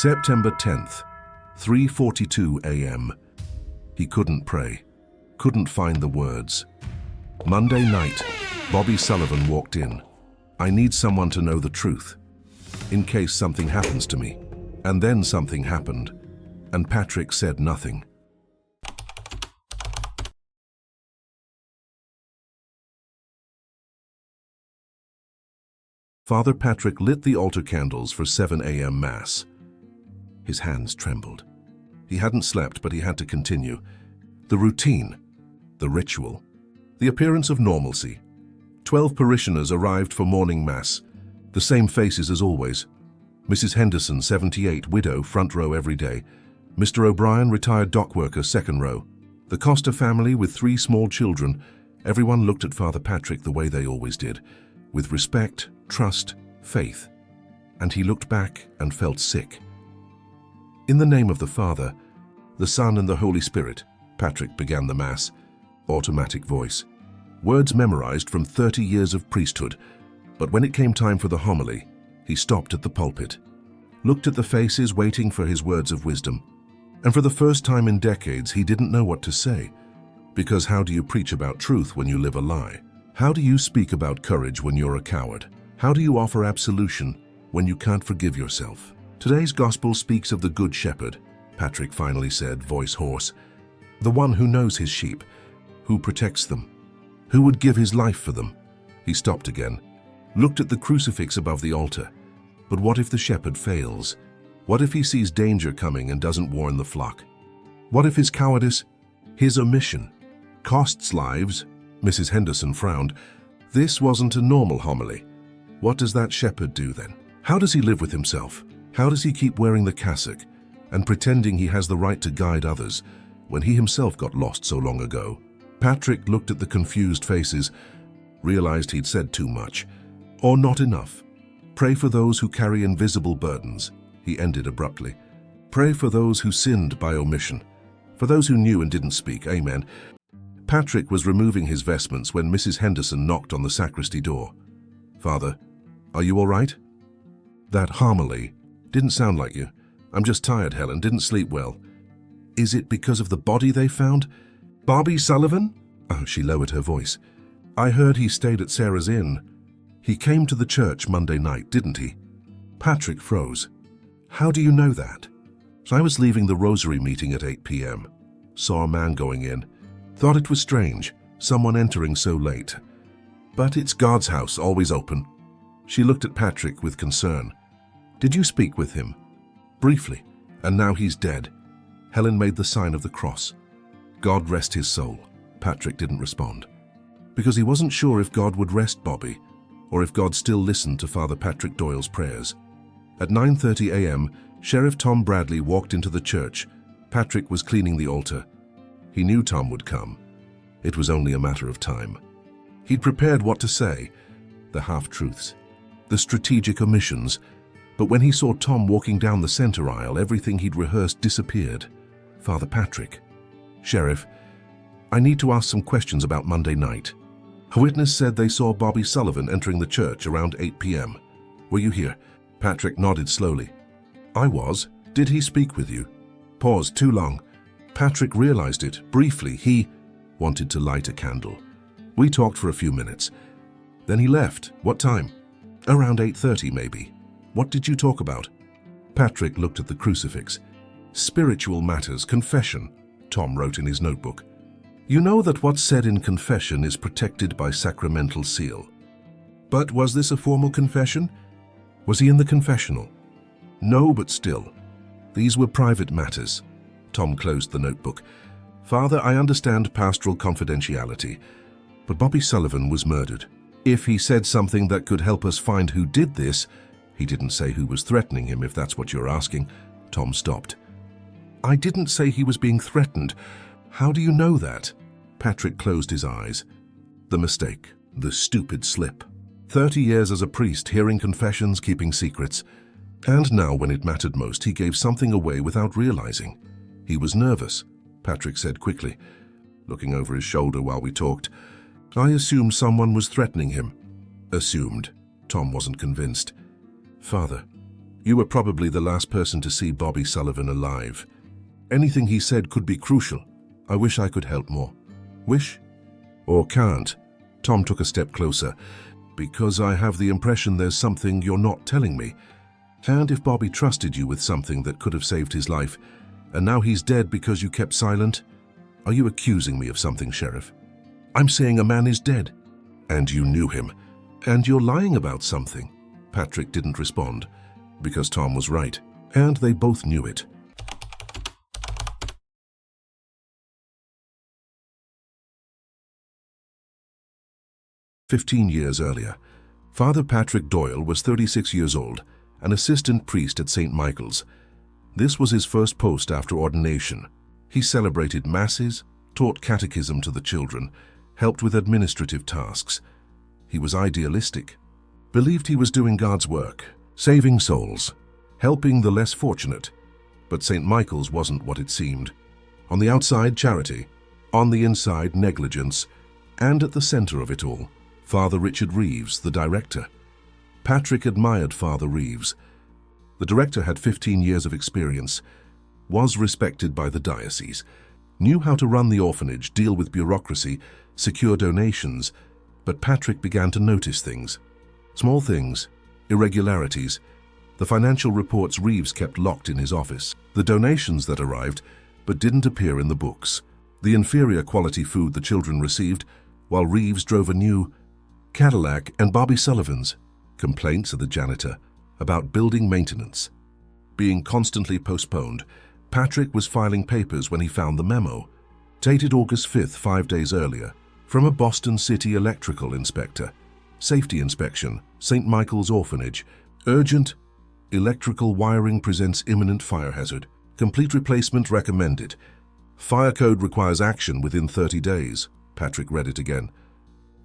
September 10th, 3:42 a.m. He couldn't pray, couldn't find the words. Monday night, Bobby Sullivan walked in. I need someone to know the truth, in case something happens to me. And then something happened, and Patrick said nothing. Father Patrick lit the altar candles for 7 a.m. Mass. His hands trembled. He hadn't slept, but he had to continue. The routine, the ritual, the appearance of normalcy. 12 parishioners arrived for morning Mass, the same faces as always. Mrs. Henderson, 78, widow, front row every day. Mr. O'Brien, retired dock worker, second row. The Costa family with 3 small children. Everyone looked at Father Patrick the way they always did, with respect, trust, faith. And he looked back and felt sick. In the name of the Father, the Son and the Holy Spirit, Patrick began the Mass. Automatic voice. Words memorized from 30 years of priesthood. But when it came time for the homily, he stopped at the pulpit, looked at the faces waiting for his words of wisdom. And for the first time in decades, he didn't know what to say. Because how do you preach about truth when you live a lie? How do you speak about courage when you're a coward? How do you offer absolution when you can't forgive yourself? Today's gospel speaks of the Good Shepherd, Patrick finally said, voice hoarse. The one who knows his sheep, who protects them, who would give his life for them. He stopped again, looked at the crucifix above the altar. But what if the shepherd fails? What if he sees danger coming and doesn't warn the flock? What if his cowardice, his omission, costs lives? Mrs. Henderson frowned. This wasn't a normal homily. What does that shepherd do then? How does he live with himself? How does he keep wearing the cassock and pretending he has the right to guide others when he himself got lost so long ago? Patrick looked at the confused faces, realized he'd said too much, or not enough. Pray for those who carry invisible burdens, he ended abruptly. Pray for those who sinned by omission, for those who knew and didn't speak, amen. Patrick was removing his vestments when Mrs. Henderson knocked on the sacristy door. Father, are you all right? That homily didn't sound like you. I'm just tired, Helen, didn't sleep well. Is it because of the body they found? Bobby Sullivan? Oh, she lowered her voice. I heard he stayed at Sarah's Inn. He came to the church Monday night, didn't he? Patrick froze. How do you know that? I was leaving the rosary meeting at 8 p.m. Saw a man going in. Thought it was strange, someone entering so late. But it's God's house, always open. She looked at Patrick with concern. Did you speak with him? Briefly, and now he's dead. Helen made the sign of the cross. God rest his soul. Patrick didn't respond. Because he wasn't sure if God would rest Bobby, or if God still listened to Father Patrick Doyle's prayers. At 9:30 a.m., Sheriff Tom Bradley walked into the church. Patrick was cleaning the altar. He knew Tom would come. It was only a matter of time. He'd prepared what to say, the half-truths, the strategic omissions, but when he saw Tom walking down the center aisle, everything he'd rehearsed disappeared. Father Patrick. Sheriff, I need to ask some questions about Monday night. A witness said they saw Bobby Sullivan entering the church around 8 p.m. Were you here? Patrick nodded slowly. I was. Did he speak with you? Pause, too long. Patrick realized it. Briefly, he wanted to light a candle. We talked for a few minutes. Then he left. What time? Around 8:30, maybe. What did you talk about? Patrick looked at the crucifix. Spiritual matters, confession, Tom wrote in his notebook. You know that what's said in confession is protected by sacramental seal. But was this a formal confession? Was he in the confessional? No, but still. These were private matters. Tom closed the notebook. Father, I understand pastoral confidentiality, but Bobby Sullivan was murdered. If he said something that could help us find who did this, he didn't say who was threatening him, if that's what you're asking. Tom stopped. I didn't say he was being threatened. How do you know that? Patrick closed his eyes. The mistake, the stupid slip. 30 years as a priest, hearing confessions, keeping secrets. And now, when it mattered most, he gave something away without realizing. He was nervous, Patrick said quickly, looking over his shoulder while we talked. I assumed someone was threatening him. Assumed. Tom wasn't convinced. Father, You were probably the last person to see Bobby Sullivan alive. Anything he said could be crucial. I wish I could help more. Wish? Or can't? Tom took a step closer. Because I have the impression there's something you're not telling me. And if Bobby trusted you with something that could have saved his life, and now he's dead because you kept silent, are you accusing me of something, Sheriff? I'm saying a man is dead. And you knew him. And you're lying about something. Patrick didn't respond, because Tom was right, and they both knew it. "15 years earlier, Father Patrick Doyle was 36 years old, an assistant priest at St. Michael's. This was his first post after ordination. He celebrated masses, taught catechism to the children, helped with administrative tasks. He was idealistic, believed he was doing God's work, saving souls, helping the less fortunate. But St. Michael's wasn't what it seemed. On the outside, charity. On the inside, negligence. And at the center of it all, Father Richard Reeves, the director. Patrick admired Father Reeves. The director had 15 years of experience, was respected by the diocese, knew how to run the orphanage, deal with bureaucracy, secure donations, but Patrick began to notice things. Small things, irregularities. The financial reports Reeves kept locked in his office. The donations that arrived, but didn't appear in the books. The inferior quality food the children received, while Reeves drove a new Cadillac and Bobby Sullivan's. Complaints of the janitor about building maintenance being constantly postponed. Patrick was filing papers when he found the memo, dated August 5th, 5 days earlier, from a Boston City electrical inspector. Safety inspection, St. Michael's Orphanage. Urgent. Electrical wiring presents imminent fire hazard. Complete replacement recommended. Fire code requires action within 30 days. Patrick read it again.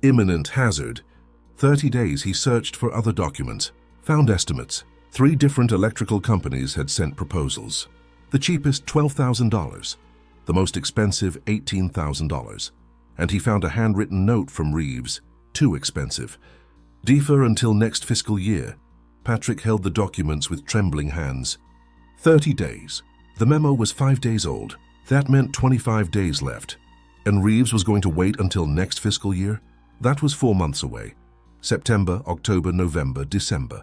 Imminent hazard. 30 days he searched for other documents. Found estimates. 3 different electrical companies had sent proposals. The cheapest, $12,000. The most expensive, $18,000. And he found a handwritten note from Reeves. Too expensive. Defer until next fiscal year. Patrick held the documents with trembling hands. 30 days. The memo was 5 days old. That meant 25 days left. And Reeves was going to wait until next fiscal year? That was 4 months away. September, October, November, December.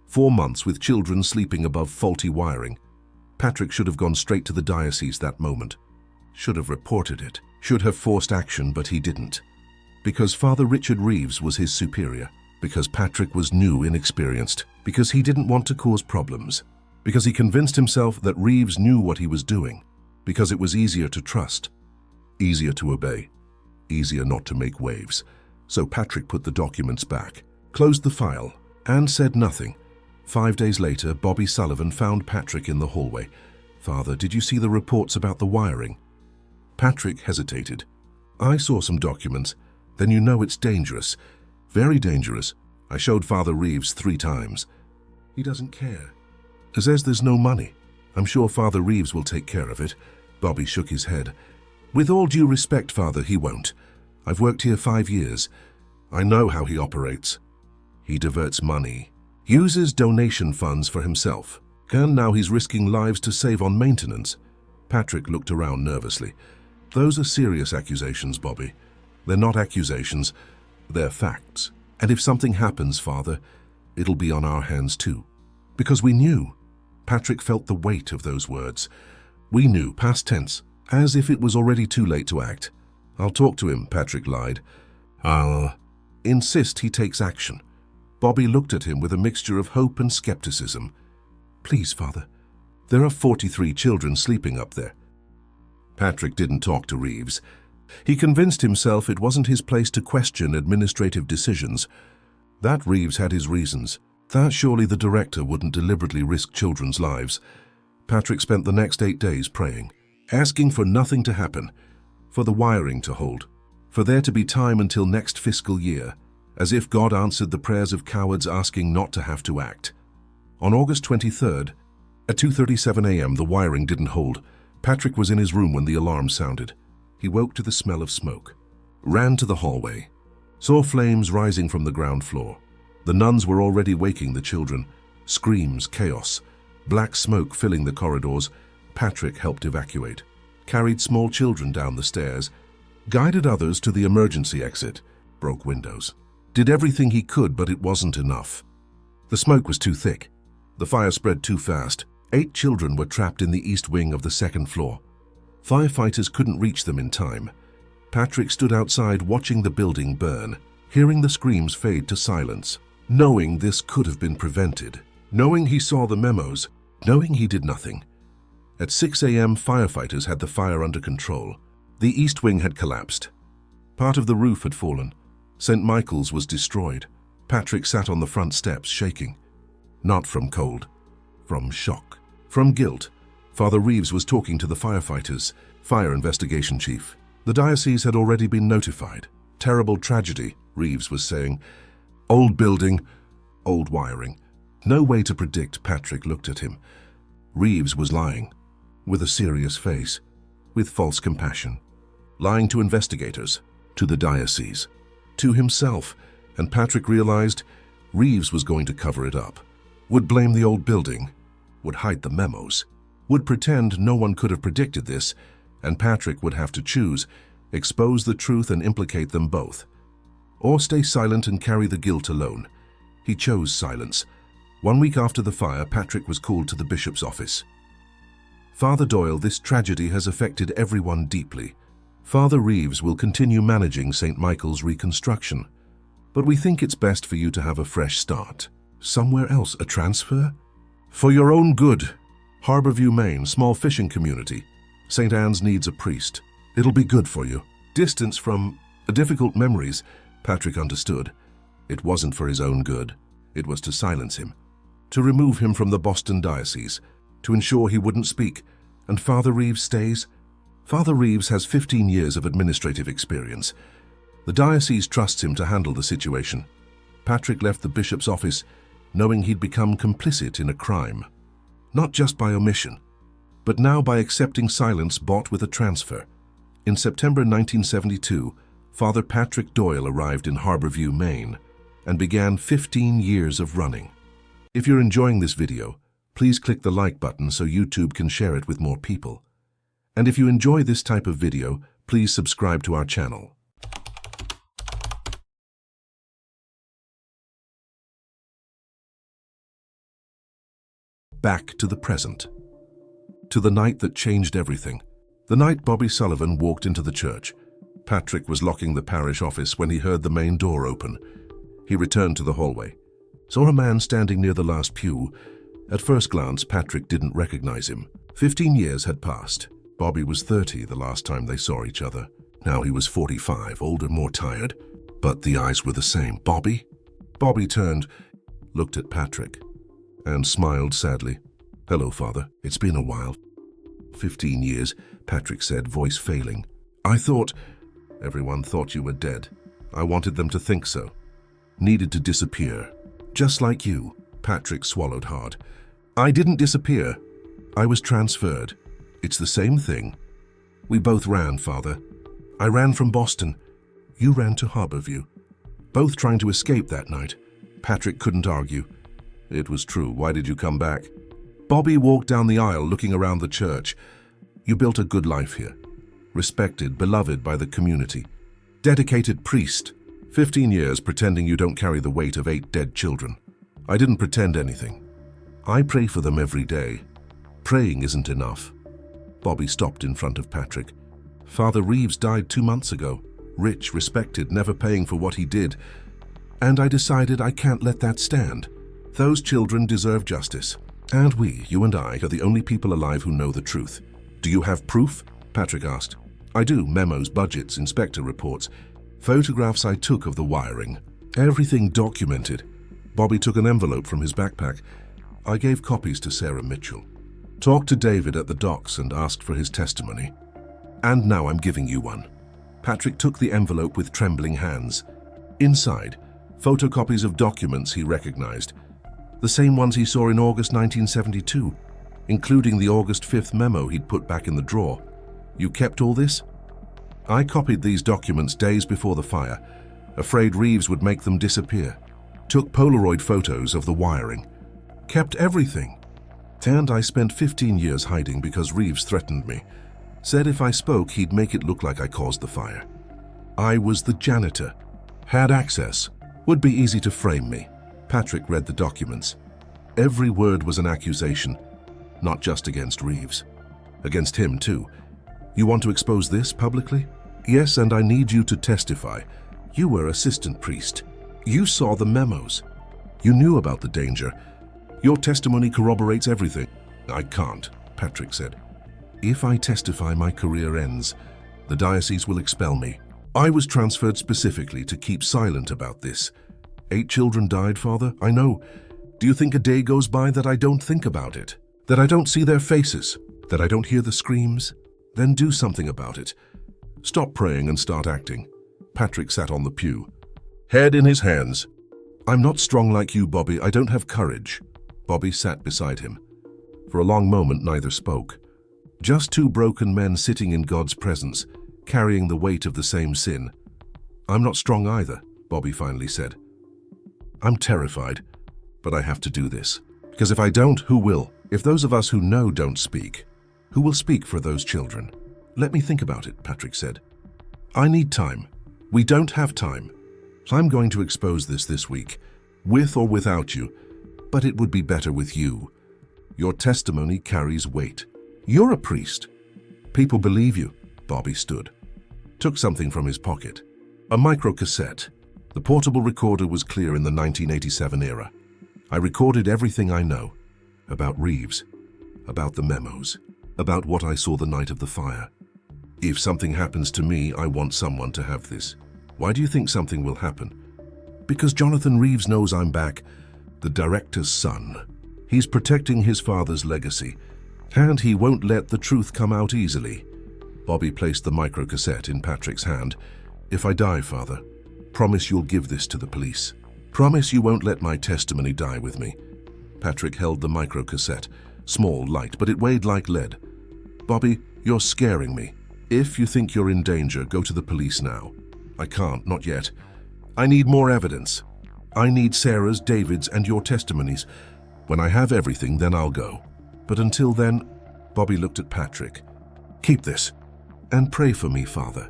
4 months with children sleeping above faulty wiring. Patrick should have gone straight to the diocese that moment. Should have reported it. Should have forced action, but he didn't. Because Father Richard Reeves was his superior. Because Patrick was new, inexperienced. Because he didn't want to cause problems. Because he convinced himself that Reeves knew what he was doing. Because it was easier to trust. Easier to obey. Easier not to make waves. So Patrick put the documents back, closed the file, and said nothing. 5 days later, Bobby Sullivan found Patrick in the hallway. "Father, did you see the reports about the wiring?" Patrick hesitated. "I saw some documents. Then you know it's dangerous. Very dangerous. I showed Father Reeves 3 times. He doesn't care. Says there's no money. I'm sure Father Reeves will take care of it." Bobby shook his head. "With all due respect, Father, he won't. I've worked here 5 years. I know how he operates. He diverts money, uses donation funds for himself, and now he's risking lives to save on maintenance." Patrick looked around nervously. "Those are serious accusations, Bobby. They're not accusations, they're facts. And if something happens, Father, it'll be on our hands too." Because we knew. Patrick felt the weight of those words. We knew, past tense, as if it was already too late to act. "I'll talk to him," Patrick lied. "I'll insist he takes action." Bobby looked at him with a mixture of hope and skepticism. "Please, Father. There are 43 children sleeping up there." Patrick didn't talk to Reeves. He convinced himself it wasn't his place to question administrative decisions. That Reeves had his reasons. That surely the director wouldn't deliberately risk children's lives. Patrick spent the next 8 days praying, asking for nothing to happen, for the wiring to hold, for there to be time until next fiscal year, as if God answered the prayers of cowards asking not to have to act. On August 23rd, at 2:37 a.m., the wiring didn't hold. Patrick was in his room when the alarm sounded. He woke to the smell of smoke, ran to the hallway, saw flames rising from the ground floor. The nuns were already waking the children. Screams, chaos, black smoke filling the corridors. Patrick helped evacuate, carried small children down the stairs, guided others to the emergency exit, broke windows. Did everything he could, but it wasn't enough. The smoke was too thick. The fire spread too fast. 8 children were trapped in the east wing of the second floor. Firefighters couldn't reach them in time. Patrick stood outside watching the building burn, hearing the screams fade to silence, knowing this could have been prevented, knowing he saw the memos, knowing he did nothing. At 6 a.m., firefighters had the fire under control. The east wing had collapsed. Part of the roof had fallen. St. Michael's was destroyed. Patrick sat on the front steps, shaking. Not from cold, from shock, from guilt. Father Reeves was talking to the firefighters, fire investigation chief. The diocese had already been notified. Terrible tragedy, Reeves was saying. Old building, old wiring. No way to predict. Patrick looked at him. Reeves was lying, with a serious face, with false compassion. Lying to investigators, to the diocese, to himself, and Patrick realized Reeves was going to cover it up. Would blame the old building, would hide the memos, would pretend no one could have predicted this, and Patrick would have to choose, expose the truth and implicate them both, or stay silent and carry the guilt alone. He chose silence. 1 week after the fire, Patrick was called to the bishop's office. Father Doyle, this tragedy has affected everyone deeply. Father Reeves will continue managing St. Michael's reconstruction, but we think it's best for you to have a fresh start. Somewhere else, a transfer? For your own good. Harborview, Maine, small fishing community. St. Anne's needs a priest. It'll be good for you. Distance from difficult memories. Patrick understood. It wasn't for his own good. It was to silence him, to remove him from the Boston diocese, to ensure he wouldn't speak. And Father Reeves stays? Father Reeves has 15 years of administrative experience. The diocese trusts him to handle the situation. Patrick left the bishop's office knowing he'd become complicit in a crime. Not just by omission, but now by accepting silence bought with a transfer. In September 1972, Father Patrick Doyle arrived in Harborview, Maine, and began 15 years of running. If you're enjoying this video, please click the like button so YouTube can share it with more people. And if you enjoy this type of video, please subscribe to our channel. Back to the present. To the night that changed everything. The night Bobby Sullivan walked into the church. Patrick was locking the parish office when he heard the main door open. He returned to the hallway, saw a man standing near the last pew. At first glance, Patrick didn't recognize him. 15 years had passed. Bobby was 30 the last time they saw each other. Now he was 45, older, more tired, but the eyes were the same. Bobby? Bobby turned, looked at Patrick, and smiled sadly. Hello, Father. It's been a while. 15 years, Patrick said, voice failing. Everyone thought you were dead. I wanted them to think so. Needed to disappear. Just like you. Patrick swallowed hard. I didn't disappear. I was transferred. It's the same thing. We both ran, Father. I ran from Boston. You ran to Harborview. Both trying to escape that night. Patrick couldn't argue. It was true. Why did you come back? Bobby walked down the aisle looking around the church. You built a good life here. Respected, beloved by the community. Dedicated priest. 15 years pretending you don't carry the weight of 8 dead children. I didn't pretend anything. I pray for them every day. Praying isn't enough. Bobby stopped in front of Patrick. Father Reeves died 2 months ago. Rich, respected, never paying for what he did. And I decided I can't let that stand. Those children deserve justice. And we, you and I, are the only people alive who know the truth. Do you have proof? Patrick asked. I do. Memos, budgets, inspector reports. Photographs I took of the wiring. Everything documented. Bobby took an envelope from his backpack. I gave copies to Sarah Mitchell. Talked to David at the docks and asked for his testimony. And now I'm giving you one. Patrick took the envelope with trembling hands. Inside, photocopies of documents he recognized. The same ones he saw in August 1972, including the August 5th memo he'd put back in the drawer. You kept all this? I copied these documents days before the fire, afraid Reeves would make them disappear. Took Polaroid photos of the wiring. kept everything. And I spent 15 years hiding because Reeves threatened me. Said if I spoke, he'd make it look like I caused the fire. I was the janitor. Had access. Would be easy to frame me. Patrick read the documents. Every word was an accusation, not just against Reeves. Against him, too. You want to expose this publicly? Yes, and I need you to testify. You were assistant priest. You saw the memos. You knew about the danger. Your testimony corroborates everything. I can't, Patrick said. If I testify, my career ends. The diocese will expel me. I was transferred specifically to keep silent about this. 8 children died, Father, I know. Do you think a day goes by that I don't think about it? That I don't see their faces? That I don't hear the screams? Then do something about it. Stop praying and start acting. Patrick sat on the pew, head in his hands. I'm not strong like you, Bobby. I don't have courage. Bobby sat beside him. For a long moment, neither spoke. Just 2 broken men sitting in God's presence, carrying the weight of the same sin. I'm not strong either, Bobby finally said. I'm terrified, but I have to do this. Because if I don't, who will? If those of us who know don't speak, who will speak for those children? Let me think about it, Patrick said. I need time. We don't have time. I'm going to expose this week, with or without you, but it would be better with you. Your testimony carries weight. You're a priest. People believe you. Bobby stood, took something from his pocket. A microcassette. The portable recorder was clear in the 1987 era. I recorded everything I know. About Reeves. About the memos. About what I saw the night of the fire. If something happens to me, I want someone to have this. Why do you think something will happen? Because Jonathan Reeves knows I'm back. The director's son. He's protecting his father's legacy. And he won't let the truth come out easily. Bobby placed the microcassette in Patrick's hand. If I die, Father, promise you'll give this to the police. Promise you won't let my testimony die with me. Patrick held the microcassette. Small, light, but it weighed like lead. Bobby, you're scaring me. If you think you're in danger, go to the police now. I can't, not yet. I need more evidence. I need Sarah's, David's, and your testimonies. When I have everything, then I'll go. But until then, Bobby looked at Patrick. Keep this. And pray for me, Father.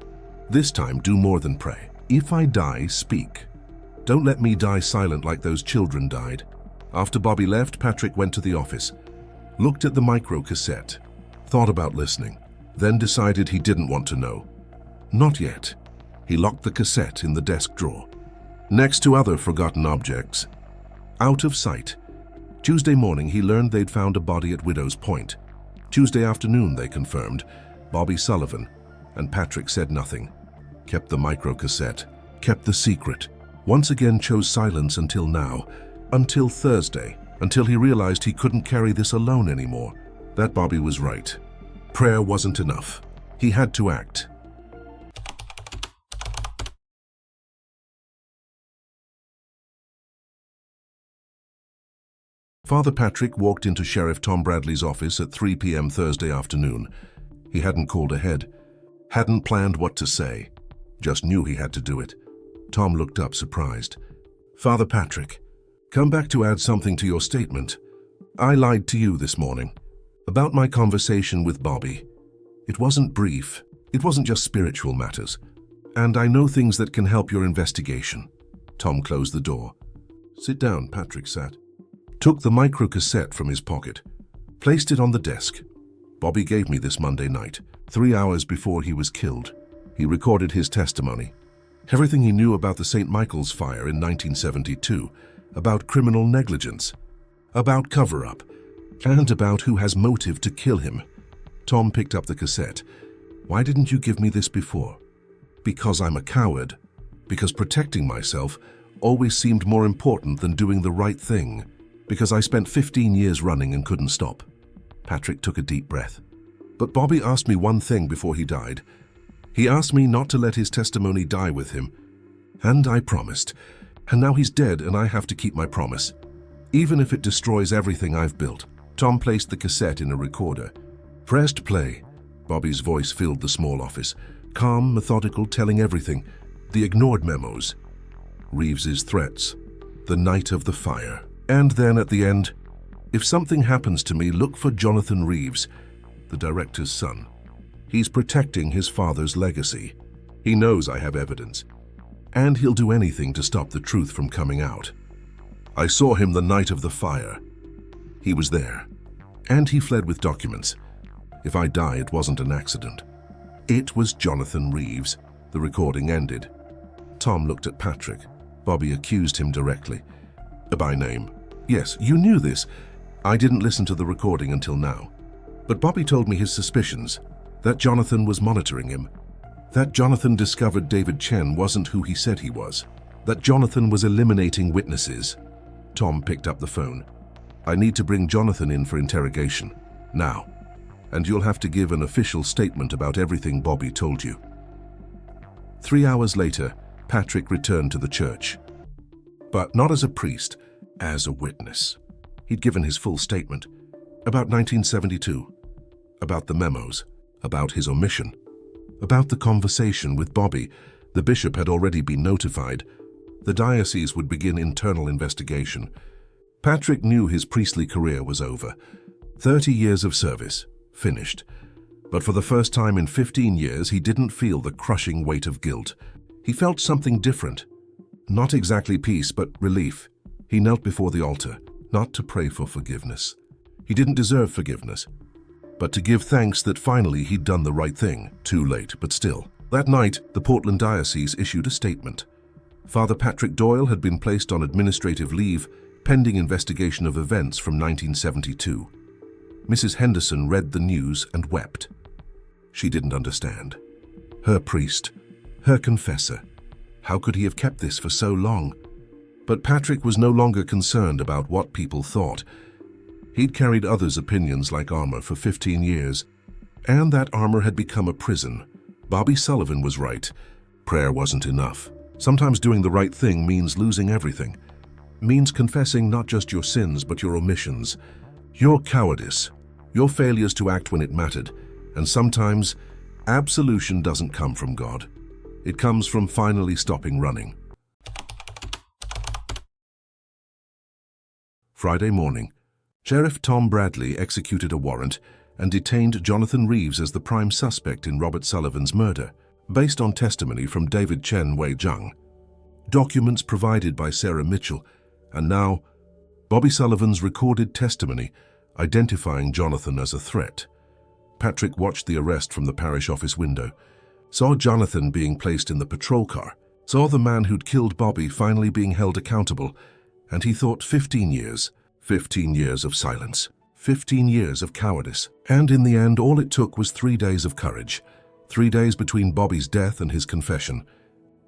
This time, do more than pray. If I die, speak. Don't let me die silent like those children died. After Bobby left, Patrick went to the office, looked at the microcassette, thought about listening, then decided he didn't want to know. Not yet. He locked the cassette in the desk drawer, next to other forgotten objects. Out of sight. Tuesday morning, he learned they'd found a body at Widow's Point. Tuesday afternoon, they confirmed, Bobby Sullivan, and Patrick said nothing. Kept the microcassette, kept the secret. Once again chose silence until now, until Thursday, until he realized he couldn't carry this alone anymore. That Bobby was right. Prayer wasn't enough. He had to act. Father Patrick walked into Sheriff Tom Bradley's office at 3 p.m. Thursday afternoon. He hadn't called ahead, hadn't planned what to say, just knew he had to do it. Tom looked up, surprised. Father Patrick, come back to add something to your statement. I lied to you this morning about my conversation with Bobby. It wasn't brief. It wasn't just spiritual matters. And I know things that can help your investigation. Tom closed the door. Sit down, Patrick sat. Took the microcassette from his pocket, placed it on the desk. Bobby gave me this Monday night, 3 hours before he was killed. He recorded his testimony. Everything he knew about the St. Michael's fire in 1972, about criminal negligence, about cover-up, and about who has motive to kill him. Tom picked up the cassette. Why didn't you give me this before? Because I'm a coward. Because protecting myself always seemed more important than doing the right thing. Because I spent 15 years running and couldn't stop. Patrick took a deep breath. But Bobby asked me one thing before he died. He asked me not to let his testimony die with him. And I promised. And now he's dead and I have to keep my promise. Even if it destroys everything I've built. Tom placed the cassette in a recorder. Pressed play. Bobby's voice filled the small office. Calm, methodical, telling everything. The ignored memos. Reeves's threats. The night of the fire. And then at the end, If something happens to me, look for Jonathan Reeves, the director's son. He's protecting his father's legacy. He knows I have evidence, and he'll do anything to stop the truth from coming out. I saw him the night of the fire. He was there, and he fled with documents. If I die, it wasn't an accident. It was Jonathan Reeves. The recording ended. Tom looked at Patrick. Bobby accused him directly. By name. Yes, you knew this. I didn't listen to the recording until now. But Bobby told me his suspicions, that Jonathan was monitoring him, that Jonathan discovered David Chen wasn't who he said he was, that Jonathan was eliminating witnesses. Tom picked up the phone. I need to bring Jonathan in for interrogation, now. And you'll have to give an official statement about everything Bobby told you. 3 hours later, Patrick returned to the church. But not as a priest, as a witness. He'd given his full statement about 1972, about the memos, about his omission, about the conversation with Bobby. The bishop had already been notified. The diocese would begin internal investigation. Patrick knew his priestly career was over. 30 years of service, finished. But for the first time in 15 years, he didn't feel the crushing weight of guilt. He felt something different. Not exactly peace, but relief. He knelt before the altar, not to pray for forgiveness. He didn't deserve forgiveness, but to give thanks that finally he'd done the right thing. Too late, but still. That night, the Portland Diocese issued a statement. Father Patrick Doyle had been placed on administrative leave pending investigation of events from 1972. Mrs. Henderson read the news and wept. She didn't understand. Her priest, her confessor. How could he have kept this for so long? But Patrick was no longer concerned about what people thought. He'd carried others' opinions like armor for 15 years, and that armor had become a prison. Bobby Sullivan was right. Prayer wasn't enough. Sometimes doing the right thing means losing everything. Means confessing not just your sins, but your omissions, your cowardice, your failures to act when it mattered. And sometimes, absolution doesn't come from God. It comes from finally stopping running. Friday morning, Sheriff Tom Bradley executed a warrant and detained Jonathan Reeves as the prime suspect in Robert Sullivan's murder, based on testimony from David Chen Wei-Jung, documents provided by Sarah Mitchell, and now Bobby Sullivan's recorded testimony identifying Jonathan as a threat. Patrick watched the arrest from the parish office window, saw Jonathan being placed in the patrol car, saw the man who'd killed Bobby finally being held accountable, and he thought 15 years of silence, 15 years of cowardice. And in the end, all it took was 3 days of courage, 3 days between Bobby's death and his confession.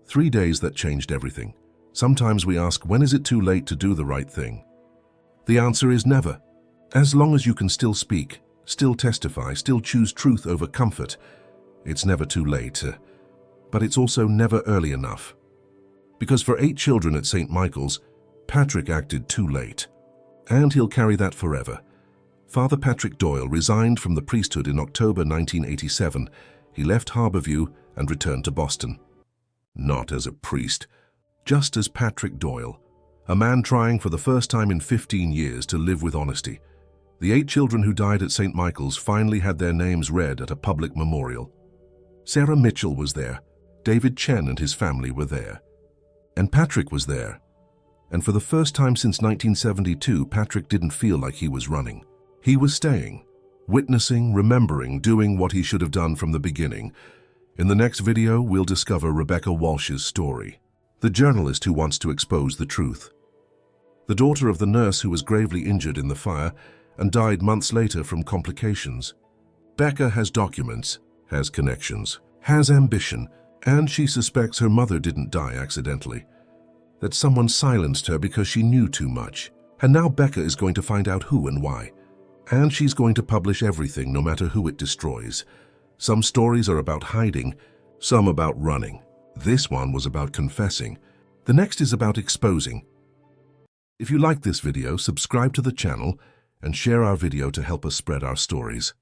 3 days that changed everything. Sometimes we ask, when is it too late to do the right thing? The answer is never. As long as you can still speak, still testify, still choose truth over comfort, it's never too late. But it's also never early enough. Because for 8 children at St. Michael's, Patrick acted too late. And he'll carry that forever. Father Patrick Doyle resigned from the priesthood in October 1987. He left Harborview and returned to Boston. Not as a priest, just as Patrick Doyle, a man trying for the first time in 15 years to live with honesty. The 8 children who died at St. Michael's finally had their names read at a public memorial. Sarah Mitchell was there. David Chen and his family were there. And Patrick was there. And for the first time since 1972, Patrick didn't feel like he was running. He was staying, witnessing, remembering, doing what he should have done from the beginning. In the next video, we'll discover Rebecca Walsh's story, the journalist who wants to expose the truth. The daughter of the nurse who was gravely injured in the fire and died months later from complications. Becca has documents, has connections, has ambition, and she suspects her mother didn't die accidentally. That someone silenced her because she knew too much. And now Becca is going to find out who and why. And she's going to publish everything, no matter who it destroys. Some stories are about hiding, some about running. This one was about confessing. The next is about exposing. If you like this video, subscribe to the channel and share our video to help us spread our stories.